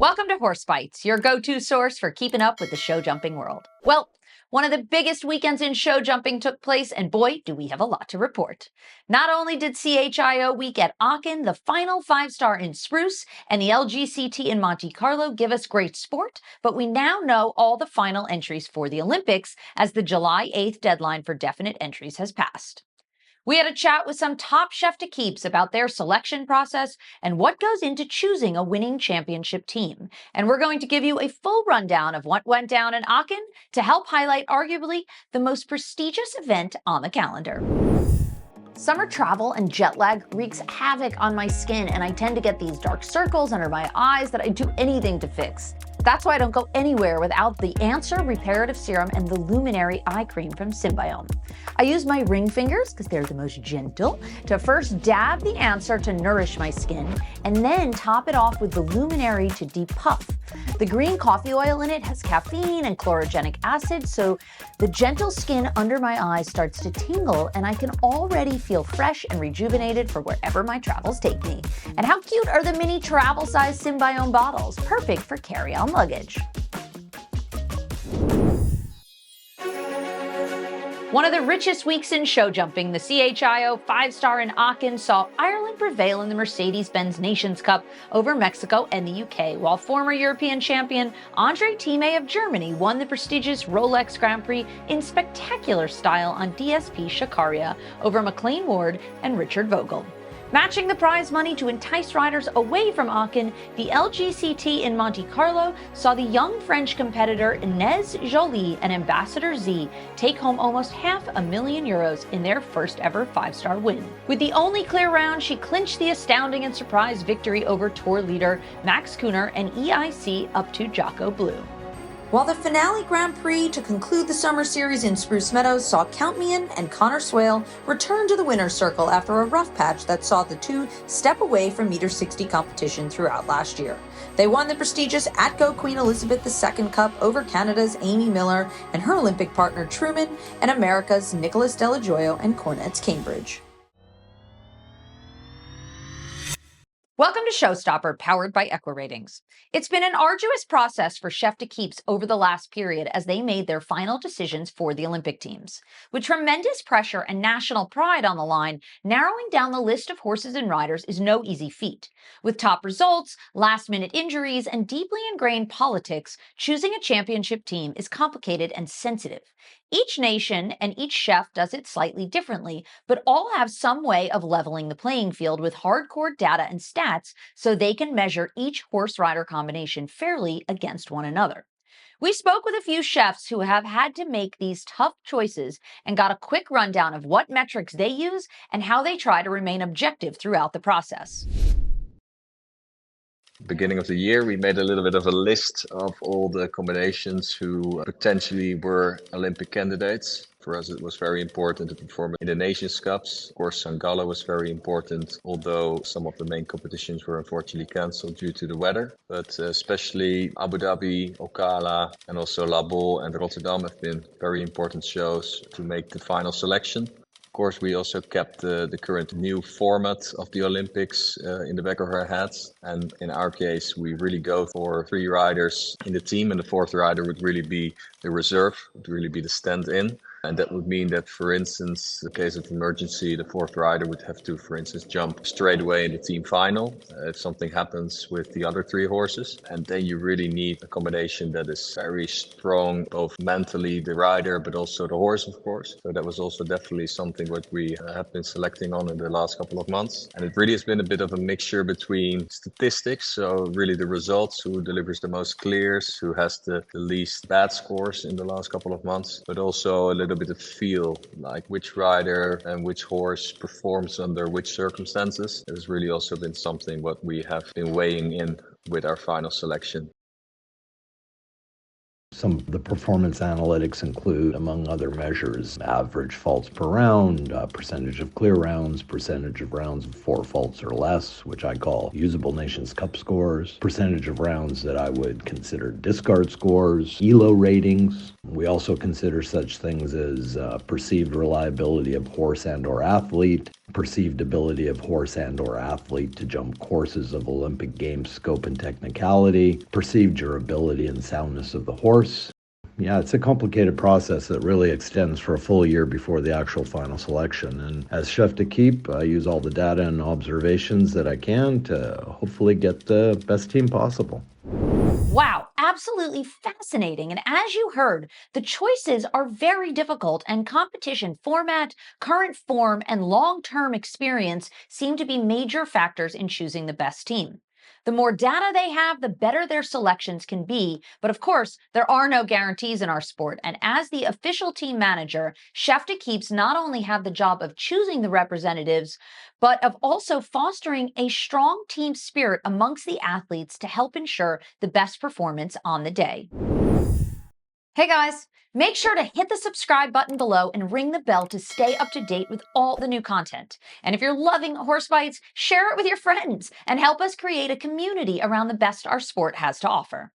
Welcome to Horsebytes, your go-to source for keeping up with the show jumping world. Well, one of the biggest weekends in show jumping took place, and boy, do we have a lot to report. Not only did CHIO Week at Aachen, the final 5-star in Spruce, and the LGCT in Monte Carlo give us great sport, but we now know all the final entries for the Olympics as the July 8th deadline for definite entries has passed. We had a chat with some top chef d'équipes about their selection process and what goes into choosing a winning championship team. And we're going to give you a full rundown of what went down in Aachen to help highlight arguably the most prestigious event on the calendar. Summer travel and jet lag wreaks havoc on my skin, and I tend to get these dark circles under my eyes that I'd do anything to fix. That's why I don't go anywhere without the Answer Reparative Serum and the Luminary Eye Cream from Symbiome. I use my ring fingers, because they're the most gentle, to first dab the Answer to nourish my skin, and then top it off with the Luminary to depuff. The green coffee oil in it has caffeine and chlorogenic acid, so the gentle skin under my eyes starts to tingle, and I can already feel fresh and rejuvenated for wherever my travels take me. And how cute are the mini travel-sized Symbiome bottles, perfect for carry-on luggage. One of the richest weeks in show jumping, the CHIO 5-star in Aachen saw Ireland prevail in the Mercedes-Benz Nations Cup over Mexico and the UK, while former European champion Andre Thieme of Germany won the prestigious Rolex Grand Prix in spectacular style on DSP Shakaria over McLean Ward and Richard Vogel. Matching the prize money to entice riders away from Aachen, the LGCT in Monte Carlo saw the young French competitor Inez Jolie and Ambassador Z take home almost €500,000 in their first ever 5-star win. With the only clear round, she clinched the astounding and surprise victory over tour leader Max Kuhner and EIC up to Jocko Blue. While the finale Grand Prix to conclude the summer series in Spruce Meadows saw Count Meehan and Connor Swale return to the winner's circle after a rough patch that saw the two step away from meter 60 competition throughout last year. They won the prestigious ATGO Queen Elizabeth II Cup over Canada's Amy Miller and her Olympic partner Truman, and America's Nicholas Delajoyo and Cornet's Cambridge. Welcome to Showstopper, powered by EquiRatings. It's been an arduous process for chef d'équipes over the last period as they made their final decisions for the Olympic teams. With tremendous pressure and national pride on the line, narrowing down the list of horses and riders is no easy feat. With top results, last-minute injuries, and deeply ingrained politics, choosing a championship team is complicated and sensitive. Each nation and each chef does it slightly differently, but all have some way of leveling the playing field with hardcore data and stats so they can measure each horse-rider combination fairly against one another. We spoke with a few chefs who have had to make these tough choices and got a quick rundown of what metrics they use and how they try to remain objective throughout the process. Beginning of the year, we made a little bit of a list of all the combinations who potentially were Olympic candidates. For us, it was very important to perform in the Nations Cups. Of course, St. Gallen was very important, although some of the main competitions were unfortunately cancelled due to the weather. But especially Abu Dhabi, Ocala, and also La Bolle and Rotterdam have been very important shows to make the final selection. Of course, we also kept the current new format of the Olympics in the back of our heads. And in our case, we really go for 3 riders in the team, and the 4th rider would really be the reserve, would really be the stand-in. And that would mean that, for instance, in case of emergency, the 4th rider would have to, for instance, jump straight away in the team final if something happens with the other 3 horses. And then you really need a combination that is very strong, both mentally, the rider, but also the horse, of course. So that was also definitely something what we have been selecting on in the last couple of months. And it really has been a bit of a mixture between statistics, so really the results, who delivers the most clears, who has the least bad scores in the last couple of months, but also a little bit of feel, like which rider and which horse performs under which circumstances. It has really also been something what we have been weighing in with our final selection. Some of the performance analytics include, among other measures, average faults per round, percentage of clear rounds, percentage of rounds of 4 faults or less, which I call usable Nations Cup scores, percentage of rounds that I would consider discard scores, ELO ratings. We also consider such things as perceived reliability of horse and or athlete, perceived ability of horse and/or athlete to jump courses of Olympic Games scope and technicality, perceived durability and soundness of the horse. Yeah, it's a complicated process that really extends for a full year before the actual final selection. And as chef de keep, I use all the data and observations that I can to hopefully get the best team possible. Wow, absolutely fascinating. And as you heard, the choices are very difficult, and competition format, current form, and long-term experience seem to be major factors in choosing the best team. The more data they have, the better their selections can be. But of course, there are no guarantees in our sport. And as the official team manager, Chef de Keeps not only have the job of choosing the representatives, but of also fostering a strong team spirit amongst the athletes to help ensure the best performance on the day. Hey guys, make sure to hit the subscribe button below and ring the bell to stay up to date with all the new content. And if you're loving Horse Bytes, share it with your friends and help us create a community around the best our sport has to offer.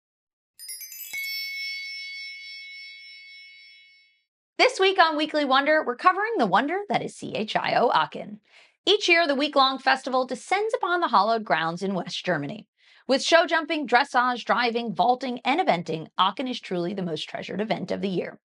This week on Weekly Wonder, we're covering the wonder that is CHIO Aachen. Each year, the week-long festival descends upon the hallowed grounds in West Germany. With show jumping, dressage, driving, vaulting, and eventing, Aachen is truly the most treasured event of the year.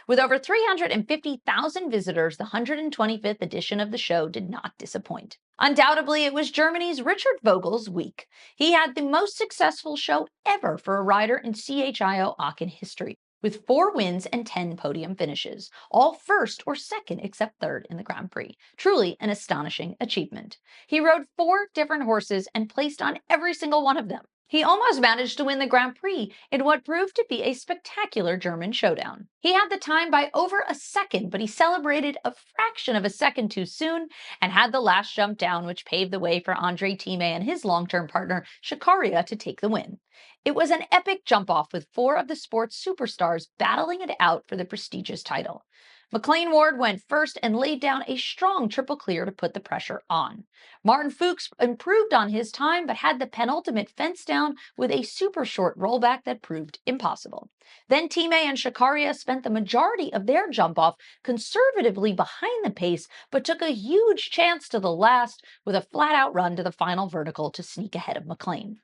With over 350,000 visitors, the 125th edition of the show did not disappoint. Undoubtedly, it was Germany's Richard Vogel's week. He had the most successful show ever for a rider in CHIO Aachen history, with 4 wins and 10 podium finishes, all first or second except third in the Grand Prix. Truly an astonishing achievement. He rode 4 different horses and placed on every single one of them. He almost managed to win the Grand Prix in what proved to be a spectacular German showdown. He had the time by over a second, but he celebrated a fraction of a second too soon and had the last jump down, which paved the way for Andre Thieme and his long-term partner Shikaria to take the win. It was an epic jump-off with 4 of the sport's superstars battling it out for the prestigious title. McLean Ward went first and laid down a strong triple clear to put the pressure on. Martin Fuchs improved on his time but had the penultimate fence down with a super short rollback that proved impossible. Then Thieme and Shikaria spent the majority of their jump-off conservatively behind the pace but took a huge chance to the last with a flat-out run to the final vertical to sneak ahead of McLean.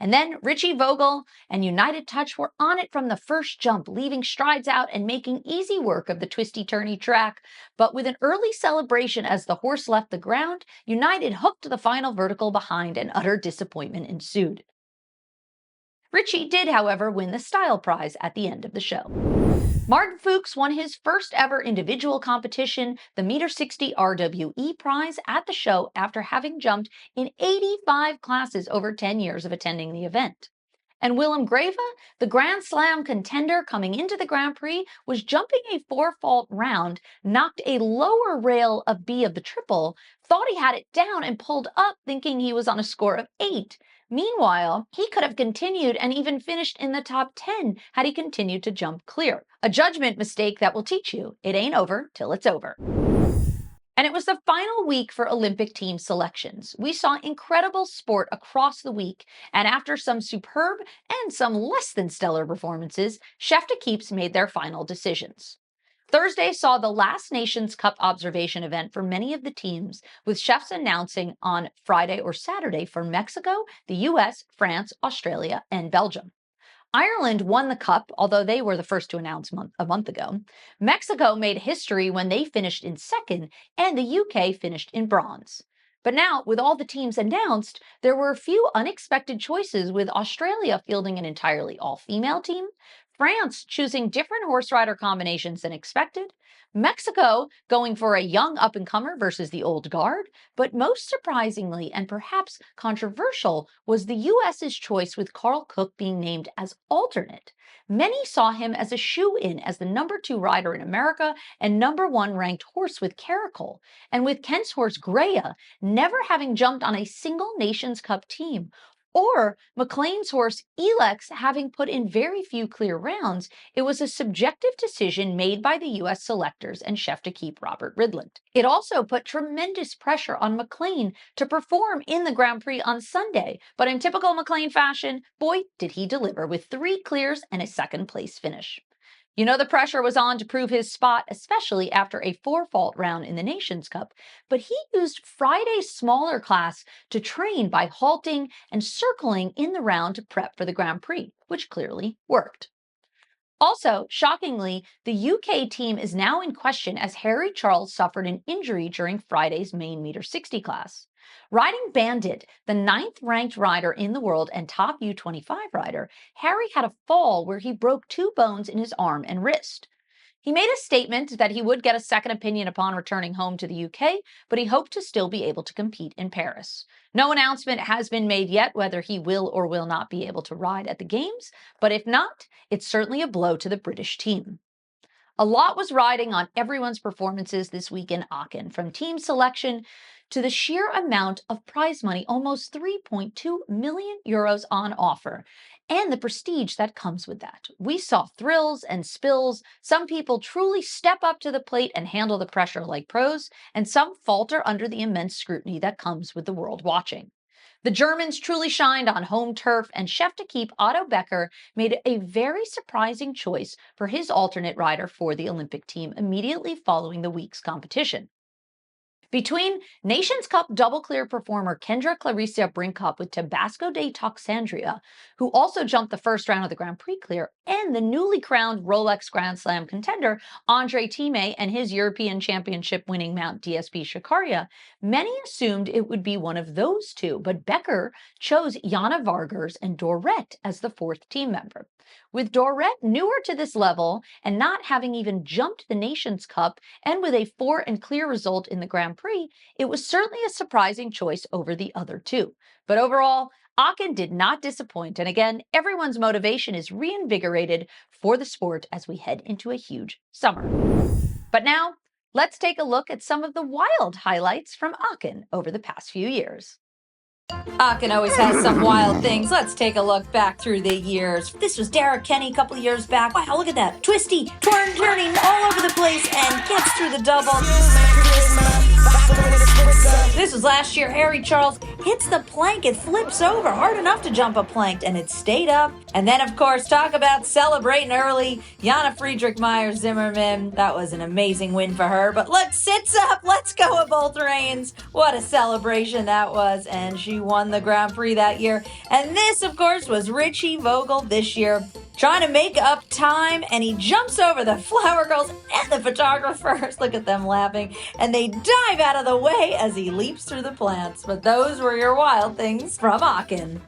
And then Richie Vogel and United Touch were on it from the first jump, leaving strides out and making easy work of the twisty-turny track. But with an early celebration as the horse left the ground, United hooked the final vertical behind and utter disappointment ensued. Richie did, however, win the style prize at the end of the show. Martin Fuchs won his first ever individual competition, the meter 60 RWE prize, at the show after having jumped in 85 classes over 10 years of attending the event. And Willem Greve, the Grand Slam contender coming into the Grand Prix, was jumping a 4-fault round, knocked a lower rail of B of the triple, thought he had it down and pulled up thinking he was on a score of 8. Meanwhile, he could have continued and even finished in the top 10 had he continued to jump clear. A judgment mistake that will teach you it ain't over till it's over. And it was the final week for Olympic team selections. We saw incredible sport across the week, and after some superb and some less than stellar performances, Chef de Keeps made their final decisions. Thursday saw the last Nations Cup observation event for many of the teams, with chefs announcing on Friday or Saturday for Mexico, the US, France, Australia, and Belgium. Ireland won the cup, although they were the first to announce a month ago. Mexico made history when they finished in second, and the UK finished in bronze. But now, with all the teams announced, there were a few unexpected choices, with Australia fielding an entirely all-female team, France choosing different horse rider combinations than expected, Mexico going for a young up-and-comer versus the old guard, but most surprisingly and perhaps controversial was the US's choice with Carl Cook being named as alternate. Many saw him as a shoe-in as the number 2 rider in America and number 1 ranked horse with Caracal, and with Kent's horse Greya never having jumped on a single Nations Cup team, or McLean's horse Elex having put in very few clear rounds, it was a subjective decision made by the US selectors and chef de keep Robert Ridland. It also put tremendous pressure on McLean to perform in the Grand Prix on Sunday, but in typical McLean fashion, boy, did he deliver with 3 clears and a second place finish. You know the pressure was on to prove his spot, especially after a 4-fault round in the Nations Cup, but he used Friday's smaller class to train by halting and circling in the round to prep for the Grand Prix, which clearly worked. Also, shockingly, the UK team is now in question as Harry Charles suffered an injury during Friday's main meter 60 class. Riding Bandit, the 9th-ranked rider in the world and top U25 rider, Harry had a fall where he broke 2 bones in his arm and wrist. He made a statement that he would get a second opinion upon returning home to the UK, but he hoped to still be able to compete in Paris. No announcement has been made yet whether he will or will not be able to ride at the Games, but if not, it's certainly a blow to the British team. A lot was riding on everyone's performances this week in Aachen, from team selection to the sheer amount of prize money, almost 3.2 million euros on offer, and the prestige that comes with that. We saw thrills and spills. Some people truly step up to the plate and handle the pressure like pros, and some falter under the immense scrutiny that comes with the world watching. The Germans truly shined on home turf, and chef d'equipe Otto Becker made a very surprising choice for his alternate rider for the Olympic team immediately following the week's competition. Between Nations Cup double clear performer Kendra Clarissa Brinkhoff with Tabasco de Toxandria, who also jumped the first round of the Grand Prix clear, and the newly crowned Rolex Grand Slam contender Andre Thieme and his European Championship winning mount DSP Shikaria, many assumed it would be one of those two, but Becker chose Jana Vargers and Dorette as the 4th team member. With Dorette newer to this level and not having even jumped the Nations Cup, and with a 4 and clear result in the Grand Prix, it was certainly a surprising choice over the other two. But overall, Aachen did not disappoint, and again, everyone's motivation is reinvigorated for the sport as we head into a huge summer. But now, let's take a look at some of the wild highlights from Aachen over the past few years. Aachen always has some wild things. Let's take a look back through the years. This was Derek Kenny a couple of years back. Wow, look at that. Twisty, turning all over the place and gets through the double. This was last year. Harry Charles hits the plank. It flips over. Hard enough to jump a plank, and it stayed up. And then, of course, talk about celebrating early. Jana Friedrich-Meyer Zimmerman. That was an amazing win for her. But look, sits up. Let's go with both reins. What a celebration that was. And she won the Grand Prix that year. And this, of course, was Richie Vogel this year, trying to make up time, and he jumps over the flower girls and the photographers. Look at them laughing. And they dive out of the way as he leaps through the plants. But those were your wild things from Aachen.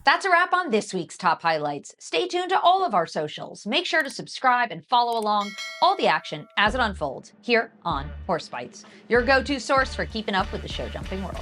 That's a wrap on this week's top highlights. Stay tuned to all of our socials. Make sure to subscribe and follow along all the action as it unfolds here on Horsebytes, your go-to source for keeping up with the show jumping world.